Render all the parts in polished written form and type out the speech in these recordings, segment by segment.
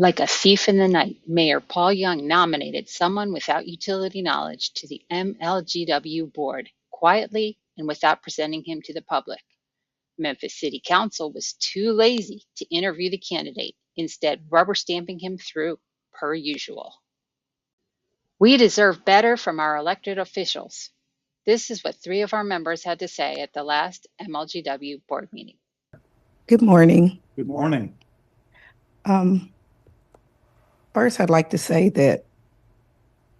Like a thief in the night, Mayor Paul Young nominated someone without utility knowledge to the MLGW board, quietly and without presenting him to the public. Memphis City Council was too lazy to interview the candidate, instead rubber stamping him through, per usual. We deserve better from our elected officials. This is what 3 of our members had to say at the last MLGW board meeting. Good morning. Good morning. First, I'd like to say that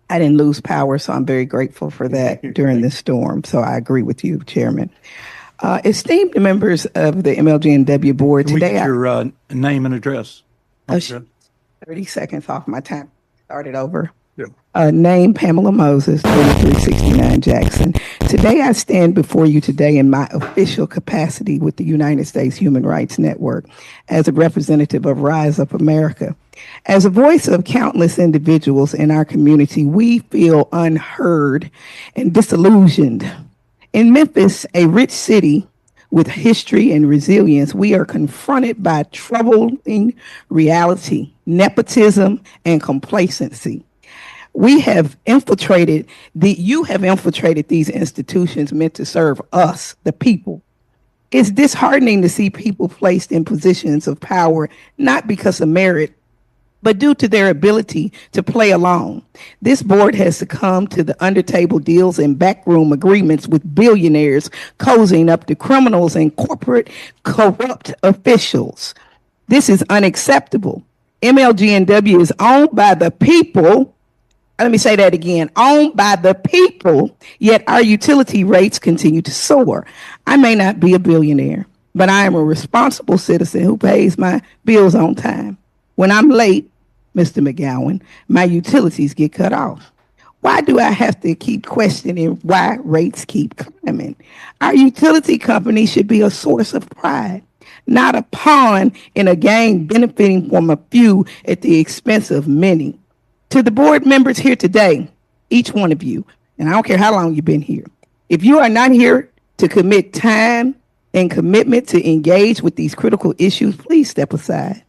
I didn't lose power, so I'm very grateful for that during this storm. So I agree with you, Chairman. Esteemed members of the MLGW board, Can today we get your name and address? 30 seconds off my time. Started over. Yeah. Name Pamela Moses, 2369 Jackson. Today I stand before you today in my official capacity with the United States Human Rights Network as a representative of Rise Up America. As a voice of countless individuals in our community, we feel unheard and disillusioned. In Memphis, a rich city with history and resilience, we are confronted by troubling reality, nepotism, and complacency. You have infiltrated these institutions meant to serve us, the people. It's disheartening to see people placed in positions of power, not because of merit, but due to their ability to play along. This board has succumbed to the under-table deals and backroom agreements with billionaires cozying up to criminals and corporate corrupt officials. This is unacceptable. MLGW is owned by the people. Let me say that again, owned by the people, yet our utility rates continue to soar. I may not be a billionaire, but I am a responsible citizen who pays my bills on time. When I'm late, Mr. McGowan, my utilities get cut off. Why do I have to keep questioning why rates keep climbing? Our utility company should be a source of pride, not a pawn in a game benefiting from a few at the expense of many. To the board members here today, each one of you, and I don't care how long you've been here, if you are not here to commit time and commitment to engage with these critical issues, please step aside.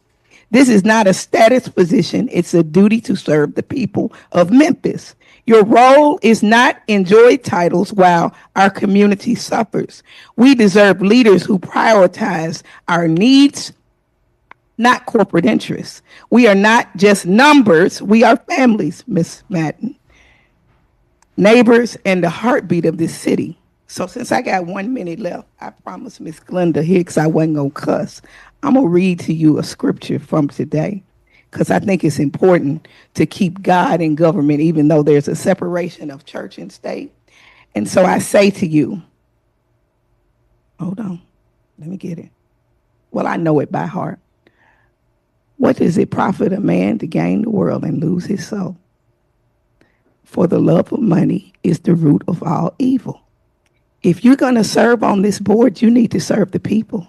This is not a status position, it's a duty to serve the people of Memphis. Your role is not enjoy titles while our community suffers. We deserve leaders who prioritize our needs, not corporate interests. We are not just numbers, we are families, Ms. Madden, neighbors, and the heartbeat of this city. So since I got 1 minute left, I promised Ms. Glenda Hicks I wasn't gonna cuss. I'm gonna read to you a scripture from today, because I think it's important to keep God in government, even though there's a separation of church and state. And so I say to you, hold on, let me get it. Well, I know it by heart. What does it profit a man to gain the world and lose his soul? For the love of money is the root of all evil. If you're going to serve on this board, you need to serve the people,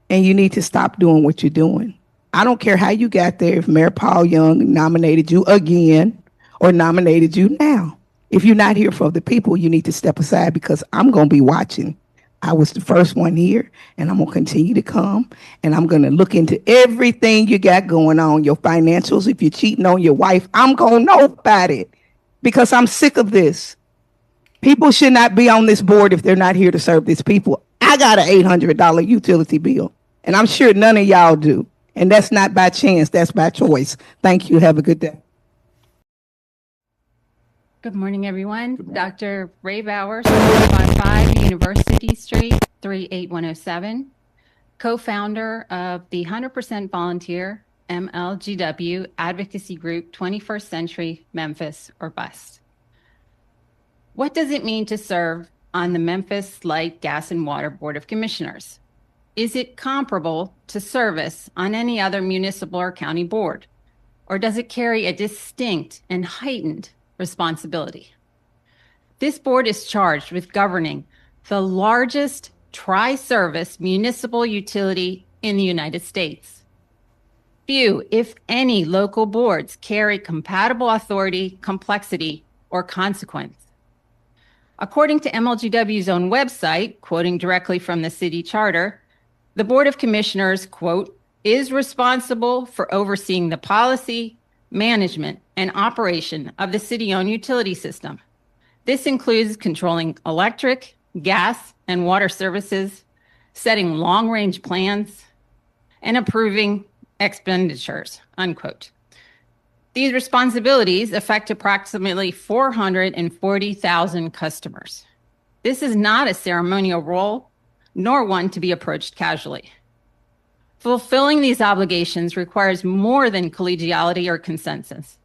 and you need to stop doing what you're doing. I don't care how you got there, if Mayor Paul Young nominated you again or nominated you now. If you're not here for the people, you need to step aside, because I'm going to be watching. I was the first one here, and I'm going to continue to come, and I'm going to look into everything you got going on, your financials. If you're cheating on your wife, I'm going to know about it, because I'm sick of this. People should not be on this board if they're not here to serve these people. I got an $800 utility bill, and I'm sure none of y'all do. And that's not by chance, that's by choice. Thank you. Have a good day. Good morning, everyone. Dr. Ray Bowers, 555 University Street, 38107, co-founder of the 100% volunteer MLGW advocacy group 21st Century Memphis or Bust. What does it mean to serve on the Memphis Light, Gas, and Water Board of Commissioners? Is it comparable to service on any other municipal or county board? Or does it carry a distinct and heightened responsibility? This board is charged with governing the largest tri-service municipal utility in the United States. Few, if any, local boards carry compatible authority, complexity, or consequence. According to MLGW's own website, quoting directly from the city charter, the Board of Commissioners, quote, is responsible for overseeing the policy, management, and operation of the city-owned utility system. This includes controlling electric, gas, and water services, setting long-range plans, and approving expenditures, unquote. These responsibilities affect approximately 440,000 customers. This is not a ceremonial role, nor one to be approached casually. Fulfilling these obligations requires more than collegiality or consensus.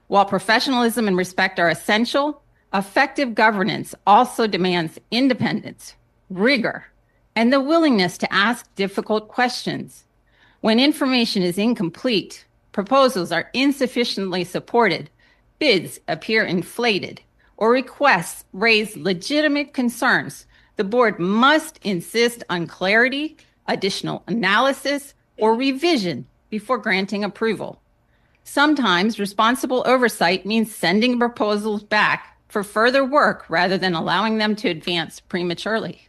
While professionalism and respect are essential, effective governance also demands independence, rigor, and the willingness to ask difficult questions. When information is incomplete, proposals are insufficiently supported, bids appear inflated, or requests raise legitimate concerns, the board must insist on clarity, additional analysis, or revision before granting approval. Sometimes responsible oversight means sending proposals back for further work rather than allowing them to advance prematurely.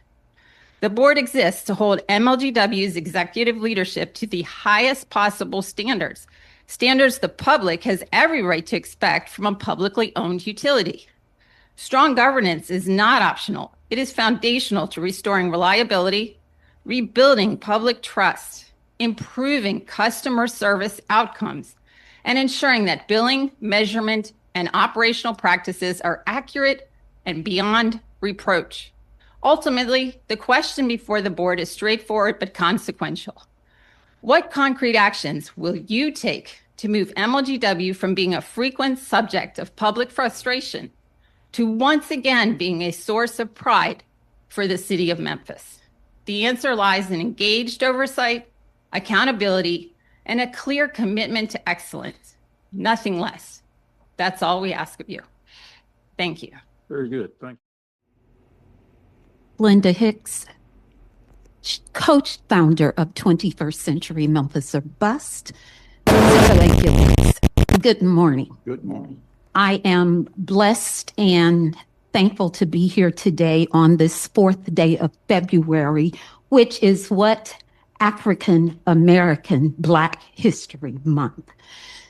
The board exists to hold MLGW's executive leadership to the highest possible standards, standards the public has every right to expect from a publicly owned utility. Strong governance is not optional. It is foundational to restoring reliability, rebuilding public trust, improving customer service outcomes, and ensuring that billing, measurement, and operational practices are accurate and beyond reproach. Ultimately, the question before the board is straightforward but consequential. What concrete actions will you take to move MLGW from being a frequent subject of public frustration to once again being a source of pride for the city of Memphis? The answer lies in engaged oversight, accountability, and a clear commitment to excellence. Nothing less. That's all we ask of you. Thank you. Very good. Thank you. Glenda Hicks, co-founder of 21st Century Memphis or Bust. Good morning. Good morning. I am blessed and thankful to be here today on this 4th day of February, which is what African American Black History Month.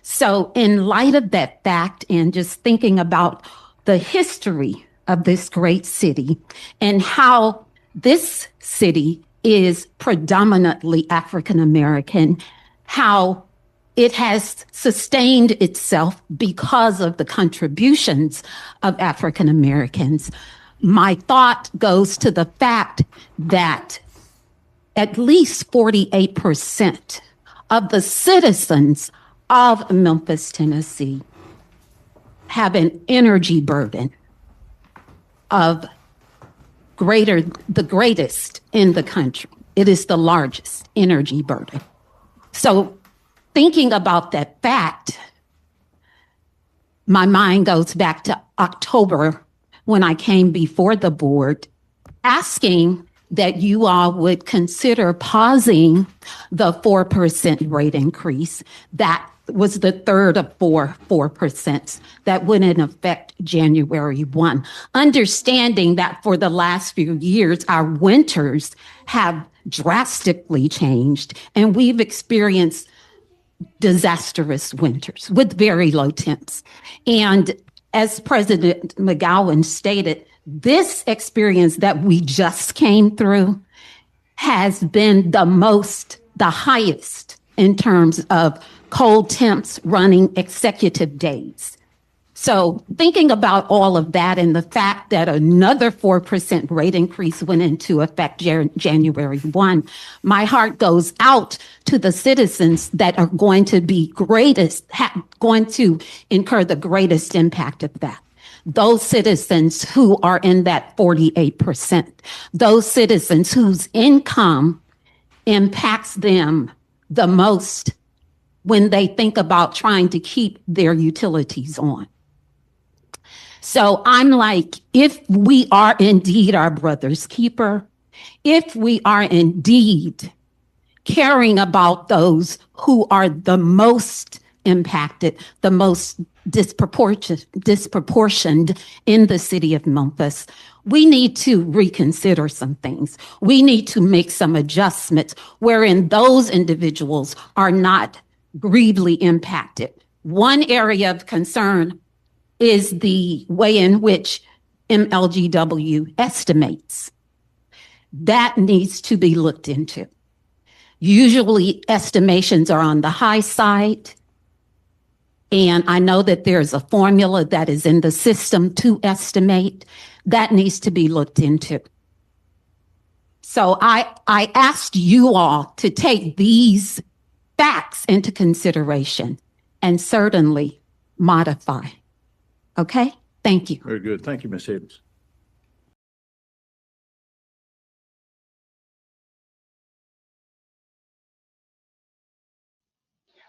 So in light of that fact and just thinking about the history of this great city and how this city is predominantly African American, how it has sustained itself because of the contributions of African Americans, my thought goes to the fact that at least 48% of the citizens of Memphis, Tennessee, have an energy burden of the greatest in the country. It is the largest energy burden. So thinking about that fact, my mind goes back to October when I came before the board asking that you all would consider pausing the 4% rate increase. That was the third of 4% that went in effect January 1. Understanding that for the last few years, our winters have drastically changed and we've experienced disastrous winters with very low temps. And as President McGowan stated, this experience that we just came through has been the highest in terms of cold temps running executive days. So thinking about all of that and the fact that another 4% rate increase went into effect January 1, my heart goes out to the citizens that are going to be going to incur the greatest impact of that. Those citizens who are in that 48%, those citizens whose income impacts them the most when they think about trying to keep their utilities on. So I'm like, if we are indeed our brother's keeper, if we are indeed caring about those who are the most impacted, the most disproportioned in the city of Memphis. We need to reconsider some things. We need to make some adjustments wherein those individuals are not grievously impacted. One area of concern is the way in which MLGW estimates. That needs to be looked into. Usually estimations are on the high side. And I know that there's a formula that is in the system to estimate. That needs to be looked into. So I asked you all to take these facts into consideration and certainly modify. Okay? Thank you. Very good. Thank you, Ms. Hicks.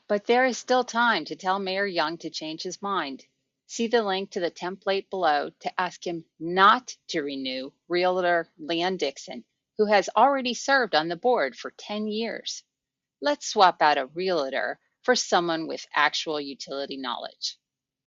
But there is still time to tell Mayor Young to change his mind. See the link to the template below to ask him not to renew realtor Leon Dixon, who has already served on the board for 10 years. Let's swap out a realtor for someone with actual utility knowledge.